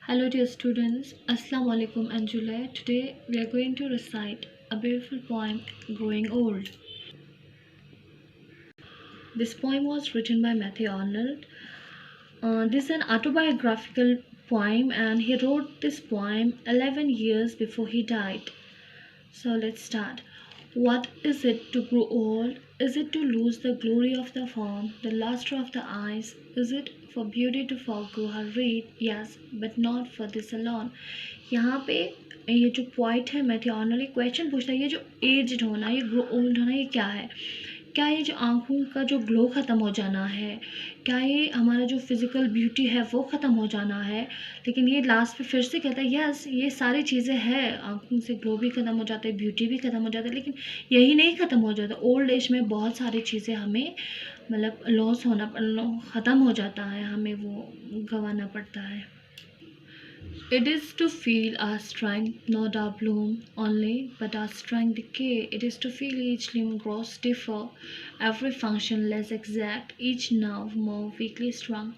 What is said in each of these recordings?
Hello dear students, Assalamu alaikum and July. Today we are going to recite a beautiful poem, Growing Old. This poem was written by Matthew Arnold. This is an autobiographical poem and he wrote this poem 11 years before he died. So let's start. What is it to grow old? Is it to lose the glory of the form, the luster of the eyes? Is it for beauty to forego her reed? Yes, but not for this alone. यहाँ पे ये जो point है Matthew Arnold एक question पूछता है, ये जो एज्ड होना, ये ग्रो ओल्ड होना, ये क्या है? क्या ये जो आँखों का जो ग्लो ख़त्म हो जाना है? क्या ये हमारा जो फिज़िकल ब्यूटी है वो ख़त्म हो जाना है? लेकिन ये लास्ट पे फिर से कहता है यस ये सारी चीज़ें हैं, आँखों से ग्लो भी ख़त्म हो जाता है, ब्यूटी भी ख़त्म हो जाता है, लेकिन यही नहीं ख़त्म हो जाता। ओल्ड एज में बहुत सारी चीज़ें हमें मतलब लॉस होना ख़त्म हो जाता है, हमें वो गंवाना पड़ता है। It is to feel our strength, not our bloom only, but our strength decay. It is to feel each limb grow stiffer, every function less exact, each nerve more weakly strung.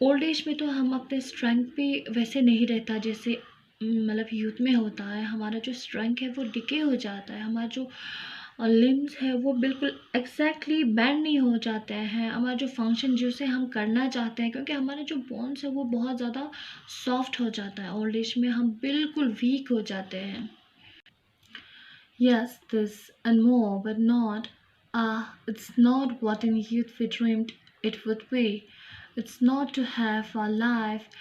Old age में तो हम अपने strength पे वैसे नहीं रहता जैसे मतलब यूथ में होता है। हमारा जो स्ट्रेंथ है वो डिके हो जाता है, हमारा जो लिम्स है वो बिल्कुल एग्जैक्टली बैंड नहीं हो जाते हैं, हमारा जो फंक्शन जिसे हम करना चाहते हैं, क्योंकि हमारे जो बोन्स है वो बहुत ज़्यादा सॉफ्ट हो जाता है। ओल्ड एज में हम बिल्कुल वीक हो जाते हैं। Yes, this and more, but not. It's not what in youth we dreamed it would be. It's not to have our life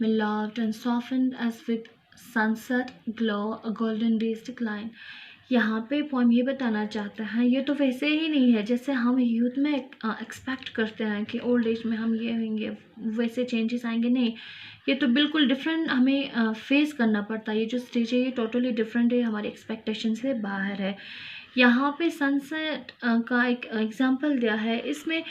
beloved and softened as with sunset glow a golden day's decline. यहाँ पे poem ये बताना चाहता है, ये तो वैसे ही नहीं है जैसे हम यूथ में एक्सपेक्ट करते हैं कि ओल्ड एज में हम ये होंगे, वैसे चेंजेस आएंगे। नहीं, ये तो बिल्कुल डिफरेंट हमें फेस करना पड़ता है। ये जो स्टेज है ये टोटली डिफरेंट है, हमारी एक्सपेक्टेशन से बाहर है। यहाँ पे सनसेट का एक एग्जांपल दिया है। इसमें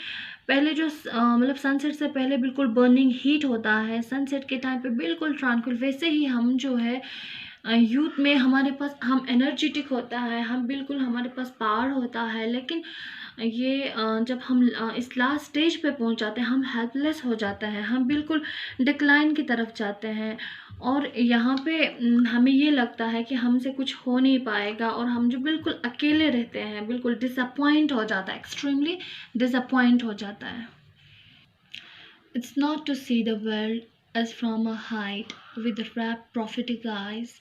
पहले जो मतलब सनसेट से पहले बिल्कुल बर्निंग हीट होता है, सनसेट के टाइम पे बिल्कुल ट्रांक्विल। वैसे ही हम जो है यूथ में हमारे पास हम एनर्जेटिक होता है, हम बिल्कुल हमारे पास पावर होता है, लेकिन ये जब हम इस लास्ट स्टेज पे पहुंच जाते हैं हम हेल्पलेस हो जाते हैं, हम बिल्कुल डिक्लाइन की तरफ जाते हैं। और यहाँ पे हमें ये लगता है कि हमसे कुछ हो नहीं पाएगा और हम जो बिल्कुल अकेले रहते हैं, बिल्कुल डिसअपॉइंट हो जाता है, एक्सट्रीमली डिसअपॉइंट हो जाता है। It's not to see the world as from a height with rapt prophetic eyes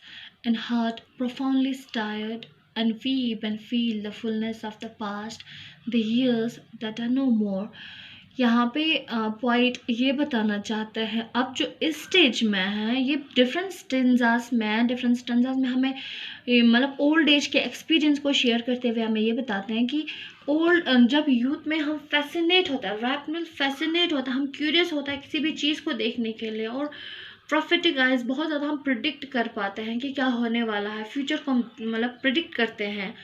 and heart profoundly stirred and weep and feel the fullness of the past, the years that are no more. यहाँ पे point ये बताना चाहते हैं अब जो इस stage में है ये डिफरेंट स्टेंजास में हमें मतलब ओल्ड एज के एक्सपीरियंस को शेयर करते हुए हमें ये बताते हैं कि ओल्ड जब यूथ में हम फैसिनेट होता है, रैप में फैसिनेट होता है, हम क्यूरियस होता है किसी भी चीज़ को देखने के लिए, और प्रॉफिटिक आइज बहुत ज़्यादा हम प्रिडिक्ट कर पाते हैं कि क्या होने वाला है, फ्यूचर को हम मतलब प्रिडिक्ट करते हैं।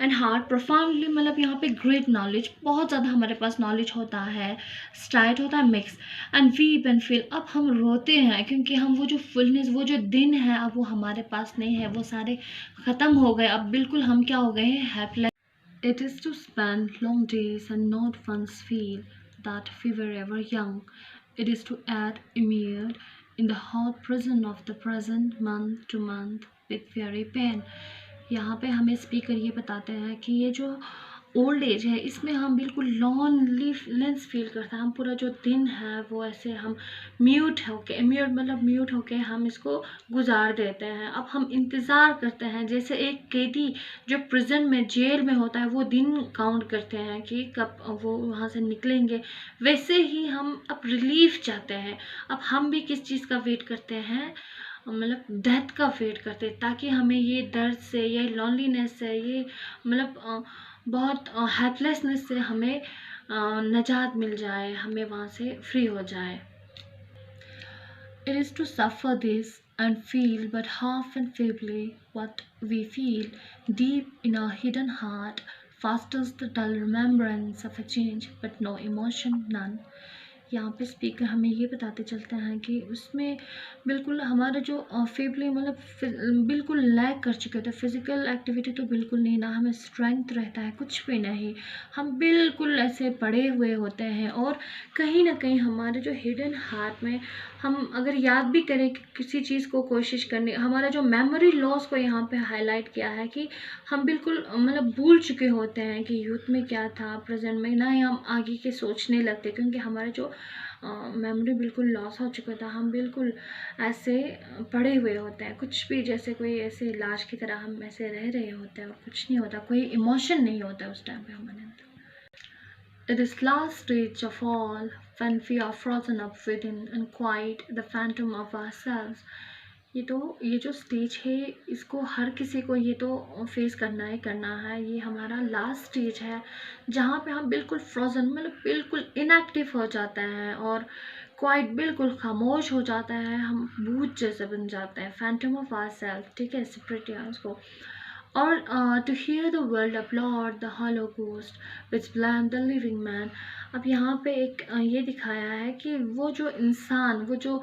एंड हार्ट प्रोफाउंडली मतलब यहाँ पे ग्रेट नॉलेज, बहुत ज़्यादा हमारे पास नॉलेज होता है, स्टाइट होता है mix and weep and feel. अब हम रोते हैं क्योंकि हम वो जो फुलनेस, वो जो दिन है अब वो हमारे पास नहीं है, वो सारे ख़त्म हो गए। अब बिल्कुल हम क्या हो गए हैं, helpless. It is to spend long days and not once feel that we were ever young. It is to add immersed in the hot prison of the present month to month with very pain. यहाँ पे हमें speaker ये बताते हैं कि ये जो old age है इसमें हम बिल्कुल लॉनलीनेस फील करते हैं। हम पूरा जो दिन है वो ऐसे हम म्यूट होके हम इसको गुजार देते हैं। अब हम इंतज़ार करते हैं जैसे एक कैदी जो प्रिजन में जेल में होता है वो दिन काउंट करते हैं कि कब वो वहाँ से निकलेंगे, वैसे ही हम अब रिलीफ चाहते हैं। अब हम भी किस चीज़ का वेट करते हैं, मतलब डेथ का वेट करते हैं, ताकि हमें ये दर्द से, ये लॉनलीनेस से, ये मतलब बहुत हेल्पलेसनेस से हमें निजात मिल जाए, हमें वहाँ से फ्री हो जाए। It is to suffer this and feel but half and feebly what we feel deep in our hidden heart fasters the dull remembrance of a change but no emotion, none. यहाँ पे speaker हमें ये बताते चलते हैं कि उसमें बिल्कुल हमारा जो फेबली मतलब बिल्कुल लैक कर चुके थे, फिज़िकल एक्टिविटी तो बिल्कुल नहीं, ना हमें स्ट्रेंथ रहता है, कुछ भी नहीं, हम बिल्कुल ऐसे पड़े हुए होते हैं। और कहीं ना कहीं हमारे जो हिडन हार्ट में हम अगर याद भी करें कि किसी चीज़ को कोशिश करने, हमारा जो मेमोरी लॉस को यहाँ पे हाईलाइट किया है कि हम बिल्कुल मतलब भूल चुके होते हैं कि यूथ में क्या था, प्रेजेंट में ना ही हम आगे के सोचने लगते, क्योंकि हमारे जो मेमोरी बिल्कुल लॉस हो चुका था। हम बिल्कुल ऐसे पड़े हुए होते हैं, कुछ भी जैसे कोई ऐसे लाश की तरह हम ऐसे रह रहे होते हैं और कुछ नहीं होता, कोई इमोशन नहीं होता उस टाइम पे हमारे अंदर। It is last stage of all, when we are frozen up within and quite the phantom of ourselves. ये जो स्टेज है, इसको हर किसी को ये तो फेस करना ही करना है। ये हमारा लास्ट स्टेज है जहाँ पे हम बिल्कुल फ्रोजन, मतलब बिल्कुल इनएक्टिव हो जाते हैं और क्वाइट बिल्कुल खामोश हो जाता है, हम भूत जैसे बन जाते हैं, फैंटम ऑफ आवर सेल्फ, ठीक है, सेपरेट उसको। और to hear the world applaud the hollow ghost which blamed the living man। अब यहाँ पे एक ये दिखाया है कि वो जो इंसान, वो जो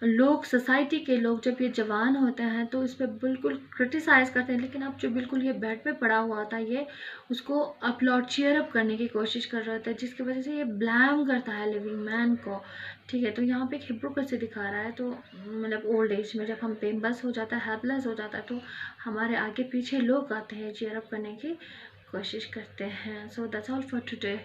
लोग, सोसाइटी के लोग जब ये जवान होते हैं तो इस पर बिल्कुल क्रिटिसाइज करते हैं, लेकिन अब जो बिल्कुल ये बेड पे पड़ा हुआ था, ये उसको अपलॉड चीयर अप करने की कोशिश कर रहा था, जिसकी वजह से ये ब्लैम करता है लिविंग मैन को। ठीक है, तो यहाँ पे एक हिप्रोक्रेसी दिखा रहा है। तो मतलब ओल्ड एज में जब हम बेबस हो जाता है, हेल्पलेस हो जाता है, तो हमारे आगे पीछे लोग आते हैं, चीयर अप करने की कोशिश करते हैं। So that's all for today.